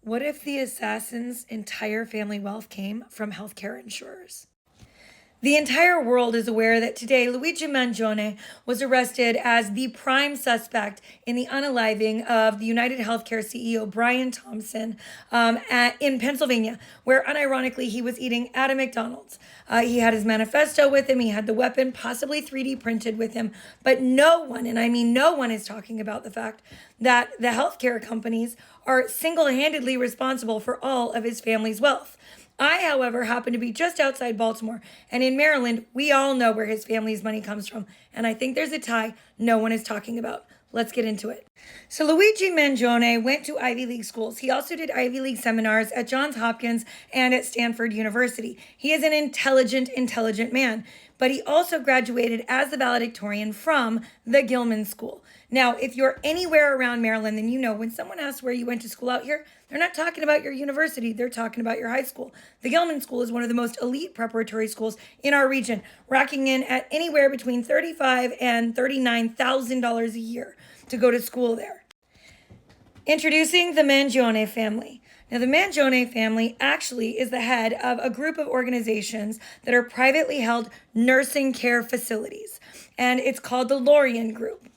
What if the assassin's entire family wealth came from healthcare insurers? The entire world is aware that today Luigi Mangione was arrested as the prime suspect in the unaliving of the United Healthcare CEO Brian Thompson in Pennsylvania, where unironically he was eating at a McDonald's. He had his manifesto with him, he had the weapon possibly 3D printed with him, but no one, and I mean no one, is talking about the fact that the healthcare companies are single-handedly responsible for all of his family's wealth. I, however, happen to be just outside Baltimore, and in Maryland, we all know where his family's money comes from, and I think there's a tie no one is talking about. Let's get into it. So Luigi Mangione went to Ivy League schools. He also did Ivy League seminars at Johns Hopkins and at Stanford University. He is an intelligent man, but he also graduated as the valedictorian from the Gilman School. Now, if you're anywhere around Maryland, then you know when someone asks where you went to school out here, they're not talking about your university, they're talking about your high school. The Gilman School is one of the most elite preparatory schools in our region, racking in at anywhere between $35,000 and $39,000 a year to go to school there. Introducing the Mangione family. Now, the Mangione family actually is the head of a group of organizations that are privately held nursing care facilities, and it's called the Lorien Group.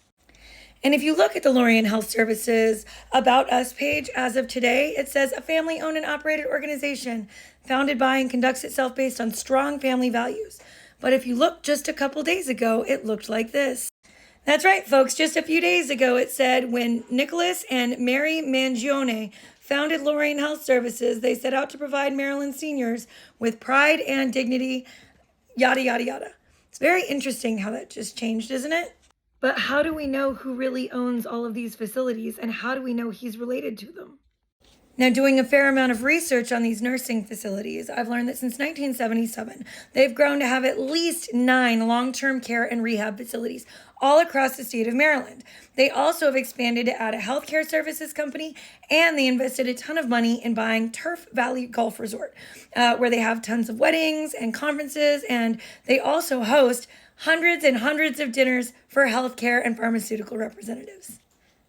And if you look at the Lorien Health Services About Us page as of today, it says a family-owned and operated organization founded by and conducts itself based on strong family values. But if you look just a couple days ago, it looked like this. That's right, folks. Just a few days ago, it said when Nicholas and Mary Mangione founded Lorien Health Services, they set out to provide Maryland seniors with pride and dignity, yada, yada, yada. It's very interesting how that just changed, isn't it? But how do we know who really owns all of these facilities, and how do we know he's related to them? Now, doing a fair amount of research on these nursing facilities, I've learned that since 1977, they've grown to have at least 9 long-term care and rehab facilities all across the state of Maryland. They also have expanded to add a healthcare services company, and they invested a ton of money in buying Turf Valley Golf Resort, where they have tons of weddings and conferences, and they also host hundreds and hundreds of dinners for healthcare and pharmaceutical representatives.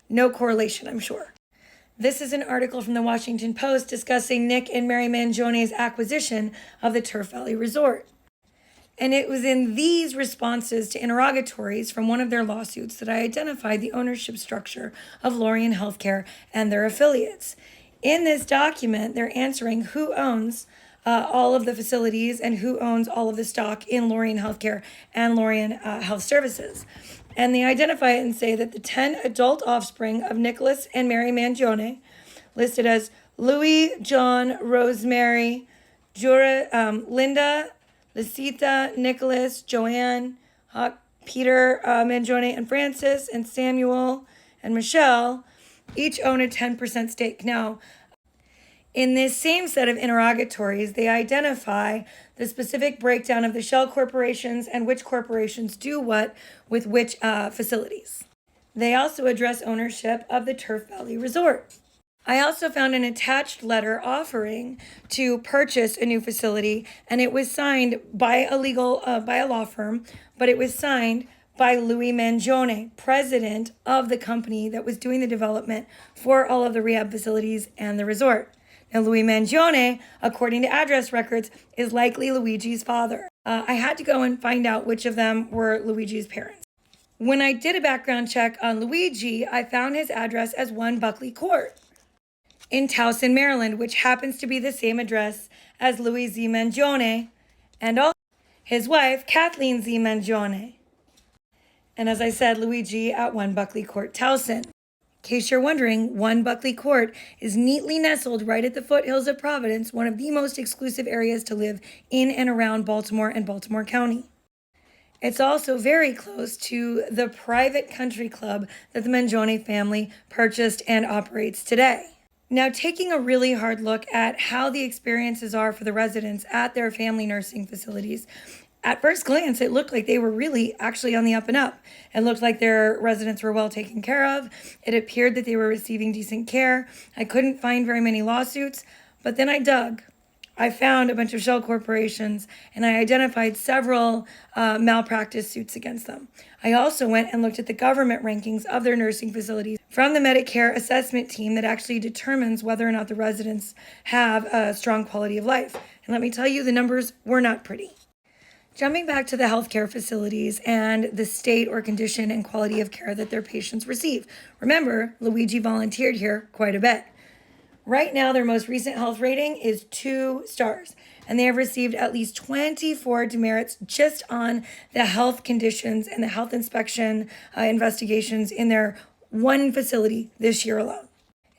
No correlation, I'm sure. This is an article from the Washington Post discussing Nick and Mary Mangione's acquisition of the Turf Valley Resort. And it was in these responses to interrogatories from one of their lawsuits that I identified the ownership structure of Lorien Healthcare and their affiliates. In this document, they're answering who owns all of the facilities and who owns all of the stock in Lorien Healthcare and Lorien Health Services. And they identify it and say that the 10 adult offspring of Nicholas and Mary Mangione, listed as Louis, John, Rosemary, Linda, Lisita, Nicholas, Joanne, Peter Mangione, and Francis, and Samuel, and Michelle, each own a 10% stake. Now, in this same set of interrogatories, they identify the specific breakdown of the shell corporations and which corporations do what with which facilities. They also address ownership of the Turf Valley Resort. I also found an attached letter offering to purchase a new facility, and it was signed by a law firm, but it was signed by Louis Mangione, president of the company that was doing the development for all of the rehab facilities and the resort. Now, Louis Mangione, according to address records, is likely Luigi's father. I had to go and find out which of them were Luigi's parents. When I did a background check on Luigi, I found his address as 1 Buckley Court in Towson, Maryland, which happens to be the same address as Louis Z. Mangione and also his wife, Kathleen Z. Mangione. And as I said, Luigi at 1 Buckley Court, Towson. In case you're wondering, 1 Buckley Court is neatly nestled right at the foothills of Providence, one of the most exclusive areas to live in and around Baltimore and Baltimore County. It's also very close to the private country club that the Mangione family purchased and operates today. Now, taking a really hard look at how the experiences are for the residents at their family nursing facilities, at first glance, it looked like they were really actually on the up and up. It looked like their residents were well taken care of. It appeared that they were receiving decent care. I couldn't find very many lawsuits, but then I dug. I found a bunch of shell corporations, and I identified several malpractice suits against them. I also went and looked at the government rankings of their nursing facilities from the Medicare assessment team that actually determines whether or not the residents have a strong quality of life. And let me tell you, the numbers were not pretty. Jumping back to the healthcare facilities and the state or condition and quality of care that their patients receive. Remember, Luigi volunteered here quite a bit. Right now, their most recent health rating is 2 stars, and they have received at least 24 demerits just on the health conditions and the health inspection investigations in their one facility this year alone.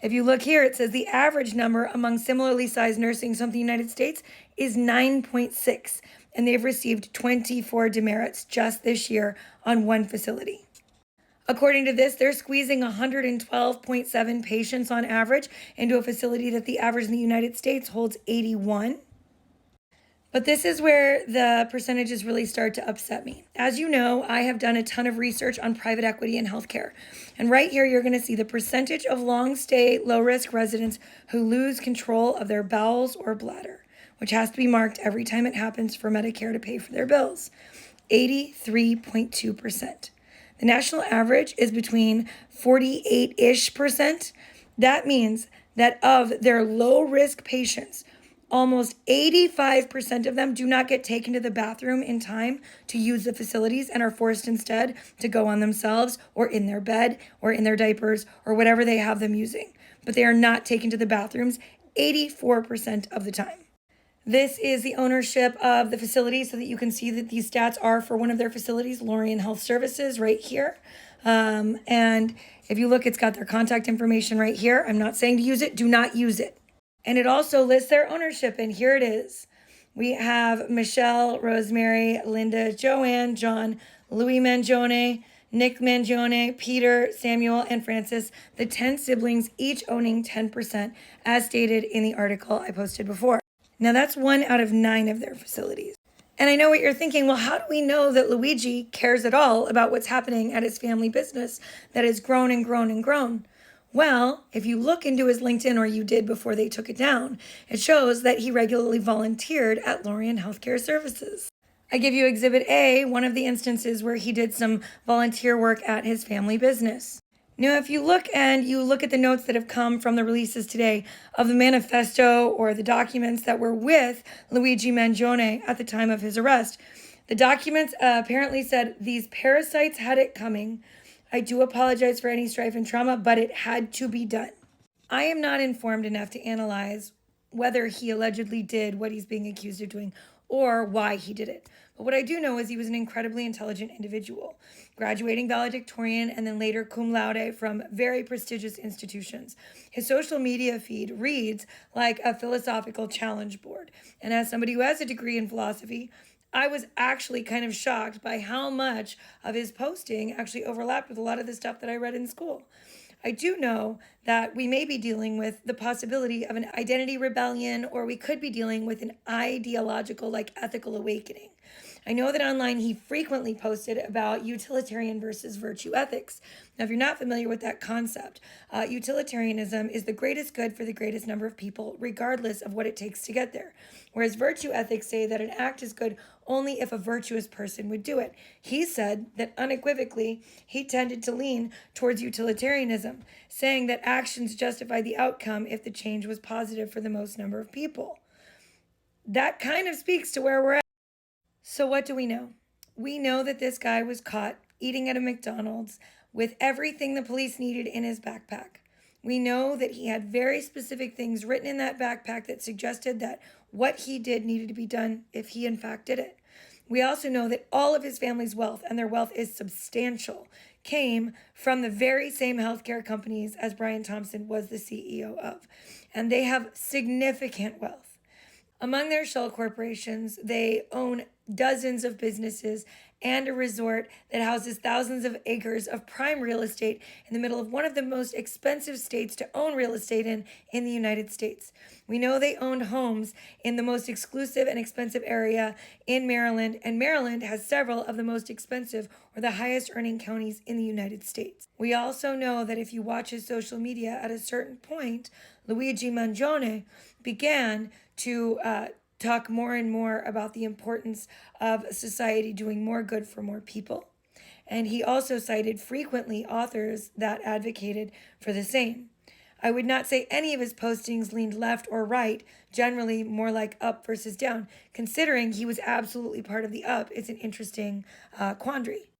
If you look here, it says the average number among similarly sized nursing homes in the United States is 9.6, and they've received 24 demerits just this year on one facility. According to this, they're squeezing 112.7 patients on average into a facility that the average in the United States holds 81. But this is where the percentages really start to upset me. As you know, I have done a ton of research on private equity in healthcare. And right here, you're going to see the percentage of long-stay, low-risk residents who lose control of their bowels or bladder, which has to be marked every time it happens for Medicare to pay for their bills. 83.2%. The national average is between 48-ish%. That means that of their low-risk patients, almost 85% of them do not get taken to the bathroom in time to use the facilities and are forced instead to go on themselves or in their bed or in their diapers or whatever they have them using. But they are not taken to the bathrooms 84% of the time. This is the ownership of the facility so that you can see that these stats are for one of their facilities, Lorien Health Services, right here. And if you look, it's got their contact information right here. I'm not saying to use it. Do not use it. And it also lists their ownership, and here it is. We have Michelle, Rosemary, Linda, Joanne, John, Louis Mangione, Nick Mangione, Peter, Samuel, and Francis, the 10 siblings, each owning 10%, as stated in the article I posted before. Now, that's 1 out of 9 of their facilities. And I know what you're thinking, well, how do we know that Luigi cares at all about what's happening at his family business that has grown and grown and grown? Well, if you look into his LinkedIn, or you did before they took it down, it shows that he regularly volunteered at Lorien Healthcare Services. I give you Exhibit A, one of the instances where he did some volunteer work at his family business. Now, if you look at the notes that have come from the releases today of the manifesto or the documents that were with Luigi Mangione at the time of his arrest, the documents apparently said these parasites had it coming. I do apologize for any strife and trauma, but it had to be done. I am not informed enough to analyze whether he allegedly did what he's being accused of doing or why he did it. But what I do know is he was an incredibly intelligent individual, graduating valedictorian and then later cum laude from very prestigious institutions. His social media feed reads like a philosophical challenge board. And as somebody who has a degree in philosophy, I was actually kind of shocked by how much of his posting actually overlapped with a lot of the stuff that I read in school. I do know that we may be dealing with the possibility of an identity rebellion, or we could be dealing with an ideological, ethical awakening. I know that online he frequently posted about utilitarian versus virtue ethics. Now, if you're not familiar with that concept, utilitarianism is the greatest good for the greatest number of people, regardless of what it takes to get there. Whereas virtue ethics say that an act is good only if a virtuous person would do it. He said that unequivocally, he tended to lean towards utilitarianism, saying that actions justify the outcome if the change was positive for the most number of people. That kind of speaks to where we're at. So what do we know? We know that this guy was caught eating at a McDonald's with everything the police needed in his backpack. We know that he had very specific things written in that backpack that suggested that what he did needed to be done if he in fact did it. We also know that all of his family's wealth, and their wealth is substantial, came from the very same healthcare companies as Brian Thompson was the CEO of. And they have significant wealth. Among their shell corporations, they own dozens of businesses and a resort that houses thousands of acres of prime real estate in the middle of one of the most expensive states to own real estate in the United States. We know they owned homes in the most exclusive and expensive area in Maryland, and Maryland has several of the most expensive or the highest earning counties in the United States. We also know that if you watch his social media, at a certain point, Luigi Mangione began to talk more and more about the importance of society doing more good for more people. And he also cited frequently authors that advocated for the same. I would not say any of his postings leaned left or right, generally more like up versus down. Considering he was absolutely part of the up, it's an interesting quandary.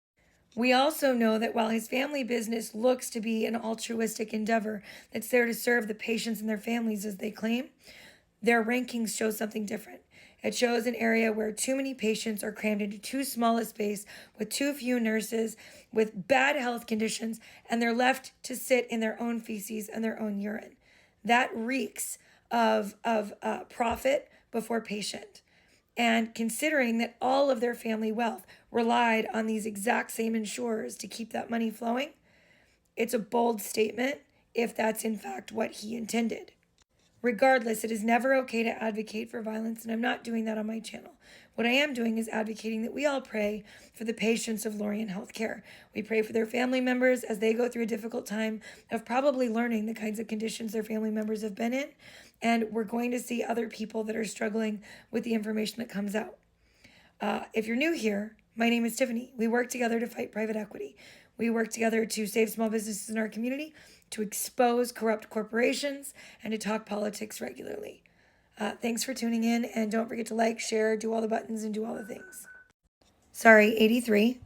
We also know that while his family business looks to be an altruistic endeavor that's there to serve the patients and their families as they claim, their rankings show something different. It shows an area where too many patients are crammed into too small a space with too few nurses with bad health conditions, and they're left to sit in their own feces and their own urine. That reeks of profit before patient. And considering that all of their family wealth relied on these exact same insurers to keep that money flowing, it's a bold statement if that's in fact what he intended. Regardless, it is never okay to advocate for violence, and I'm not doing that on my channel. What I am doing is advocating that we all pray for the patients of Lorien Healthcare. We pray for their family members as they go through a difficult time of probably learning the kinds of conditions their family members have been in, and we're going to see other people that are struggling with the information that comes out. If you're new here, my name is Tiffany. We work together to fight private equity. We work together to save small businesses in our community, to expose corrupt corporations, and to talk politics regularly. Thanks for tuning in, and don't forget to like, share, do all the buttons, and do all the things. Sorry, 83.